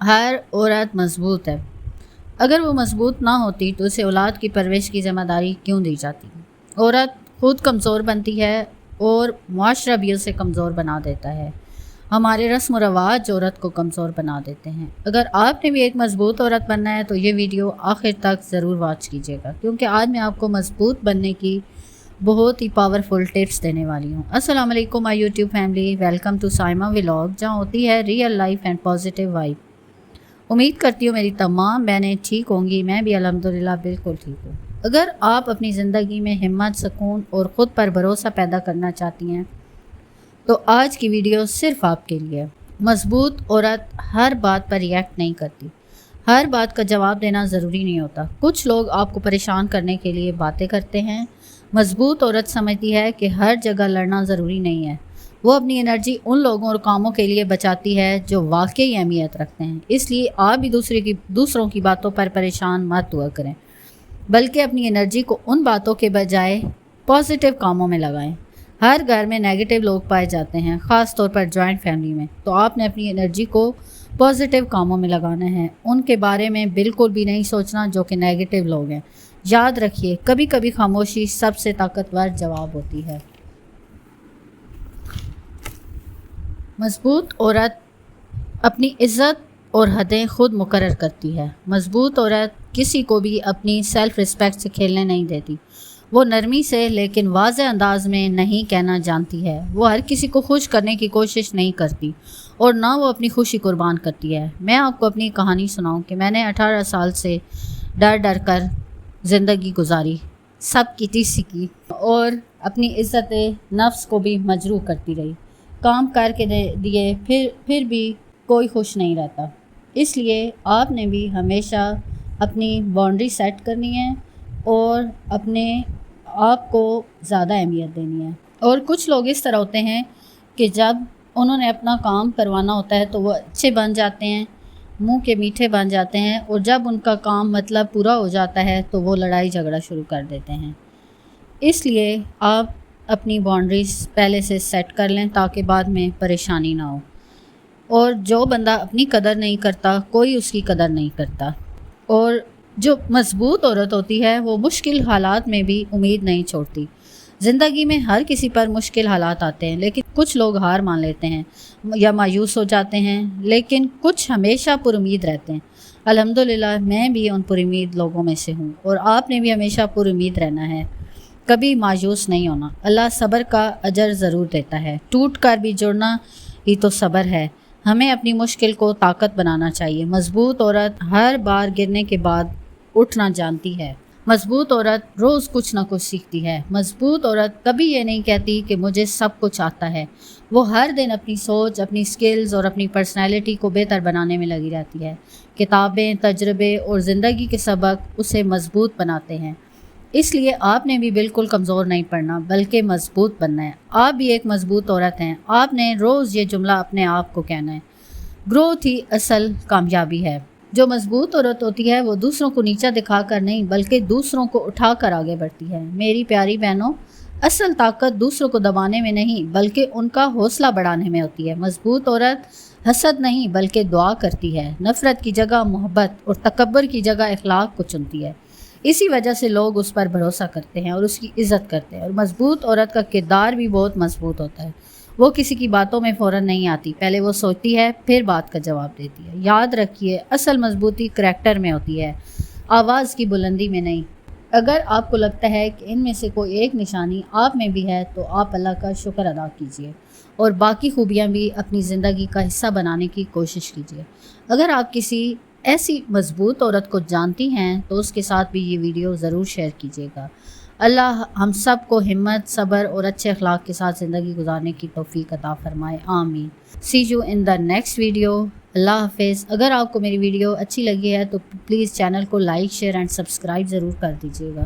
हर औरत मजबूत है। अगर वो मजबूत ना होती तो उसे औलाद की परवरिश की ज़िम्मेदारी क्यों दी जाती। औरत खुद कमज़ोर बनती है और मुआशरा भी उसे कमज़ोर बना देता है। हमारे रस्म व रवाज औरत को कमज़ोर बना देते हैं। अगर आपने भी एक मजबूत औरत बनना है तो ये वीडियो आखिर तक ज़रूर वॉच कीजिएगा, क्योंकि आज मैं आपको मजबूत बनने की बहुत ही पावरफुल टिप्स देने वाली हूँ। अस्सलाम वालेकुम my YouTube family, welcome to Saima vlog, जहाँ होती है real life and positive vibe. उम्मीद करती हूँ मेरी तमाम बहनें ठीक होंगी। मैं भी अल्हम्दुलिल्लाह बिल्कुल ठीक हूँ। अगर आप अपनी ज़िंदगी में हिम्मत, सुकून और ख़ुद पर भरोसा पैदा करना चाहती हैं तो आज की वीडियो सिर्फ आपके लिए। मजबूत औरत हर बात पर रिएक्ट नहीं करती। हर बात का जवाब देना ज़रूरी नहीं होता। कुछ लोग आपको परेशान करने के लिए बातें करते हैं। मजबूत औरत समझती है कि हर जगह लड़ना ज़रूरी नहीं है। वो अपनी एनर्जी उन लोगों और कामों के लिए बचाती है जो वाकई अहमियत रखते हैं। इसलिए आप भी दूसरों की बातों पर परेशान मत हुआ करें, बल्कि अपनी एनर्जी को उन बातों के बजाय पॉजिटिव कामों में लगाएं। हर घर में नेगेटिव लोग पाए जाते हैं, ख़ास तौर पर जॉइंट फैमिली में। तो आपने अपनी एनर्जी को पॉजिटिव कामों में लगाना है, उनके बारे में बिल्कुल भी नहीं सोचना जो कि नेगेटिव लोग हैं। याद रखिए, कभी कभी खामोशी सबसे ताकतवर जवाब होती है। मजबूत औरत अपनी इज़्ज़त और हदें खुद मुकर्रर करती है। मजबूत औरत किसी को भी अपनी सेल्फ़ रिस्पेक्ट से खेलने नहीं देती। वो नरमी से लेकिन वाज़ेह अंदाज में नहीं कहना जानती है। वो हर किसी को खुश करने की कोशिश नहीं करती और ना वो अपनी खुशी कुर्बान करती है। मैं आपको अपनी कहानी सुनाऊं कि मैंने 18 साल से डर डर कर ज़िंदगी गुजारी, सब की सीखी और अपनी इज़्ज़त नफ्स को भी मजरूह करती रही। काम करके दिए फिर भी कोई खुश नहीं रहता। इसलिए आपने भी हमेशा अपनी बाउंड्री सेट करनी है और अपने आप को ज़्यादा अहमियत देनी है। और कुछ लोग इस तरह होते हैं कि जब उन्होंने अपना काम करवाना होता है तो वो अच्छे बन जाते हैं, मुंह के मीठे बन जाते हैं, और जब उनका काम मतलब पूरा हो जाता है तो वो लड़ाई झगड़ा शुरू कर देते हैं। इसलिए आप अपनी बाउंड्रीज पहले से सेट कर लें ताकि बाद में परेशानी ना हो। और जो बंदा अपनी कदर नहीं करता, कोई उसकी कदर नहीं करता। और जो मजबूत औरत होती है वो मुश्किल हालात में भी उम्मीद नहीं छोड़ती। ज़िंदगी में हर किसी पर मुश्किल हालात आते हैं, लेकिन कुछ लोग हार मान लेते हैं या मायूस हो जाते हैं, लेकिन कुछ हमेशा पुरुमीद रहते हैं। अल्हम्दुलिल्लाह मैं भी उन पुरुमीद लोगों में से हूँ और आपने भी हमेशा पुरुमीद रहना है, कभी मायूस नहीं होना। अल्लाह सब्र का अजर ज़रूर देता है। टूट कर भी जुड़ना ही तो सब्र है। हमें अपनी मुश्किल को ताकत बनाना चाहिए। मजबूत औरत हर बार गिरने के बाद उठना जानती है। मजबूत औरत रोज़ कुछ ना कुछ सीखती है। मजबूत औरत कभी ये नहीं कहती कि मुझे सब कुछ आता है। वो हर दिन अपनी सोच, अपनी स्किल्स और अपनी पर्सनैलिटी को बेहतर बनाने में लगी रहती है। किताबें, तजर्बे और ज़िंदगी के सबक उसे मजबूत बनाते हैं। इसलिए आपने भी बिल्कुल कमज़ोर नहीं पड़ना, बल्कि मजबूत बनना है। आप भी एक मजबूत औरत हैं। आपने रोज़ ये जुमला अपने आप को कहना है, ग्रोथ ही असल कामयाबी है। जो मजबूत औरत होती है वो दूसरों को नीचा दिखाकर नहीं, बल्कि दूसरों को उठाकर आगे बढ़ती है। मेरी प्यारी बहनों, असल ताकत दूसरों को दबाने में नहीं, बल्कि उनका हौसला बढ़ाने में होती है। मजबूत औरत हसद नहीं बल्कि दुआ करती है। नफ़रत की जगह मोहब्बत और तकब्बर की जगह इखलाक को चुनती है। इसी वजह से लोग उस पर भरोसा करते हैं और उसकी इज़्ज़त करते हैं। और मजबूत औरत का किरदार भी बहुत मजबूत होता है। वो किसी की बातों में फ़ौरन नहीं आती, पहले वो सोचती है फिर बात का जवाब देती है। याद रखिए, असल मजबूती करैक्टर में होती है, आवाज़ की बुलंदी में नहीं। अगर आपको लगता है कि इनमें से कोई एक निशानी आप में भी है तो आप अल्लाह का शुक्र अदा कीजिए और बाकी खूबियाँ भी अपनी ज़िंदगी का हिस्सा बनाने की कोशिश कीजिए। अगर आप किसी ऐसी मजबूत औरत को जानती हैं तो उसके साथ भी ये वीडियो ज़रूर शेयर कीजिएगा। अल्लाह हम सब को हिम्मत, सब्र और अच्छे अखलाक के साथ ज़िंदगी गुजारने की तौफीक अता फरमाए। आमीन। See you in the next video. Allah हाफिज़। अगर आपको मेरी वीडियो अच्छी लगी है तो प्लीज़ चैनल को लाइक, शेयर एंड सब्सक्राइब ज़रूर कर दीजिएगा।